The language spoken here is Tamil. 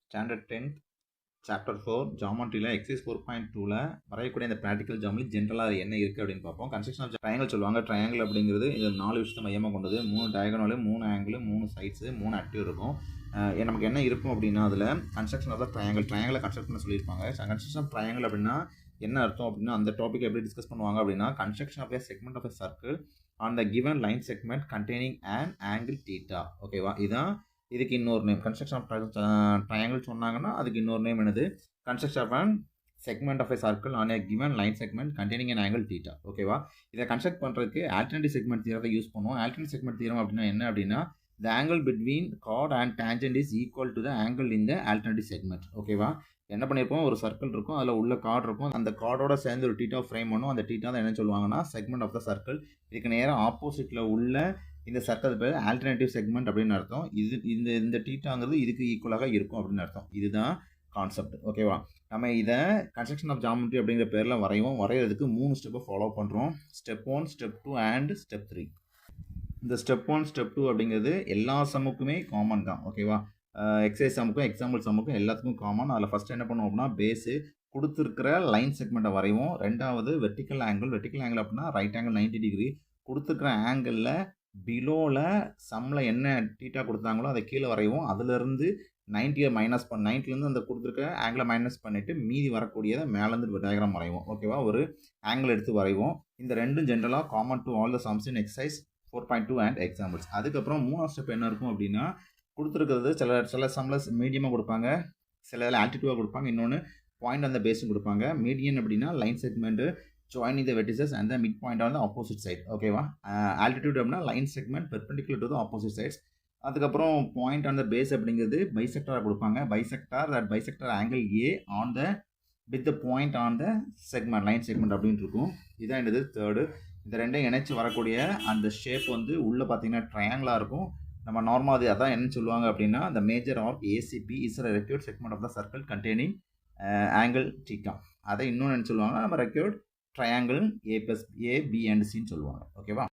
ஸ்டாண்டர்ட் 10th சாப்டர் 4 ஜாமெட்ரியில் எக்ஸைஸ் 4.2ல வரையக்கூடிய இந்த ப்ராக்டிக்கல் ஜாமெட்ரி ஜென்ரலாக அது என்ன இருக்குது அப்படின்னு பார்ப்போம். கன்ஸ்ட்ரக்ஷன் ஆஃப் ட்ரையாங்கிள் சொல்லுவாங்க. ட்ரையாங்கிள் அப்படிங்கிறது இது 4 விஷயத்தை மையமாக கொண்டது. 3 டயகனலு, 3 ஆங்கிள், 3 சைட்ஸு, 3 ஆக்டிவ் இருக்கும். நமக்கு என்ன இருக்கும் அப்படின்னா அதில் கன்ஸ்ட்ரக்ஷன் ஆஃப் த ட்ரையாங்கிளை கன்ஸ்ட்ரக்ட் பண்ண சொல்லியிருப்பாங்க. கன்ஸ்ட்ரக்ஷன் ஆஃப் ட்ரையாங்கிள் அப்படின்னா என்ன அர்த்தம் அப்படின்னா அந்த டாபிக் எப்படி டிஸ்கஸ் பண்ணுவாங்க அப்படின்னா construction of a segment of a circle on the given line segment containing and angle theta. ஓகேவா, இதுதான் இதுக்கு இன்னொரு நேம். கன்ஸ்ட்ரக்ஷன் ஆஃப் ட்ரையாங்கிள் சொன்னாங்கன்னா அதுக்கு இன்னொரு நேம் என்னது? Construction of an segment of a circle on a given line segment containing an angle theta. ஓகேவா, இதை கன்ஸ்ட்ரக்ட் பண்ணுறதுக்கு ஆல்டர்னேட்டிவ் செக்மெண்ட் தியரத்தை யூஸ் பண்ணுவோம். ஆல்டர்னேட்டிவ் செக்மெண்ட் தியரம் அப்படின்னா என்ன அப்படின்னா the angle between chord and tangent is equal to the angle in the alternative segment. ஓகேவா, என்ன பண்ணியிருப்போம், ஒரு சர்க்கிள் இருக்கும், அதில் உள்ள கார்டு இருக்கும், அந்த கார்டோட சேர்ந்து ஒரு டீட்டா ஃப்ரேம் பண்ணும். அந்த டீட்டா தான் என்ன சொல்லுவாங்கன்னா செக்மெண்ட் ஆஃப் த சர்க்கிள். இதுக்கு நேரம் ஆப்போசிட்டில் உள்ள இந்த சர்க்கிள் பேர் ஆல்டர்னேட்டிவ் செக்மெண்ட் அப்படின்னு அர்த்தம். இது இந்த டீட்டாங்கிறது இதுக்கு ஈக்குவலாக இருக்கும் அப்படின்னு அர்த்தம். இதுதான் கான்செப்ட். ஓகேவா, நம்ம இதை கன்ஸ்ட்ரக்ஷன் ஆஃப் ஜாமெட்ரி அப்படிங்கிற பேரில் வரைகிறதுக்கு 3 ஸ்டெப்பை ஃபாலோ பண்ணுறோம். Step 1, step 2 and step 3. இந்த ஸ்டெப் 1, ஸ்டெப் 2 அப்படிங்கிறது எல்லா சம்முக்குமே காமன் தான். ஓகேவா, எக்ஸைஸ் சம்முக்கும் எக்ஸாம்பிள் சம்முக்கும் எல்லாத்துக்கும் காமன். அதில் ஃபஸ்ட் என்ன பண்ணுவோம் அப்படின்னா பேஸு கொடுத்துருக்கிற லைன் செக்மெண்ட்டை வரைவோம். ரெண்டாவது வெர்டிக்கல் ஆங்கிள் அப்படின்னா ரைட் ஆங்கிள் 90 டிகிரி. கொடுத்துருக்கிற ஆங்கிளில் பிலோவில் சம்மில் என்ன டீட்டா கொடுத்தாங்களோ அதை கீழே வரைவோம். அதுலேருந்து 90 மைனஸ் 90லேருந்து அந்த கொடுத்துருக்க ஆங்கிளை மைனஸ் பண்ணிவிட்டு மீதி வரக்கூடியதை மேலேருந்து டயக்ராம் வரைவோம். ஓகேவா, ஒரு ஆங்கிள் எடுத்து வரைவோம். இந்த ரெண்டும் ஜென்ரலாக common to all the sums in exercise 4.2 and examples. அதுக்கப்புறம் 3ஆவது ஸ்டெப் என்ன இருக்கும் அப்படின்னா கொடுத்துருக்கிறது சில சம்மில் மீடியமாக கொடுப்பாங்க, சில இதில் ஆல்டிடியூடாக கொடுப்பாங்க, இன்னொன்று பாயிண்ட் அந்த பேஸும் கொடுப்பாங்க. மீடியன் அப்படின்னா line segment joining the vertices and the mid point on the opposite side. ஓகேவா, ஆல்டிடியூட் அப்படின்னா line segment perpendicular to the opposite sides. அதுக்கப்புறம் பாயிண்ட் ஆன் த பேஸ் அப்படிங்கிறது பைசெக்டாராக கொடுப்பாங்க. Bisector angle a on the with the point on the segment line segment அப்படின்னு இருக்கும். இதான் என்னது தேர்டு. இந்த ரெண்டையும் இணைச்சி வரக்கூடிய அந்த ஷேப் வந்து உள்ளே பார்த்தீங்கன்னா ட்ரையாங்கிளாக இருக்கும். நம்ம நார்மலாக அதான் என்னன்னு சொல்லுவாங்க அப்படின்னா the measure of ACP is a required segment of the circle containing angle theta. அதை இன்னொன்று என்ன சொல்லுவாங்கன்னா நம்ம required triangle A plus A, B and Cன்னு சொல்லுவாங்க. ஓகேவா.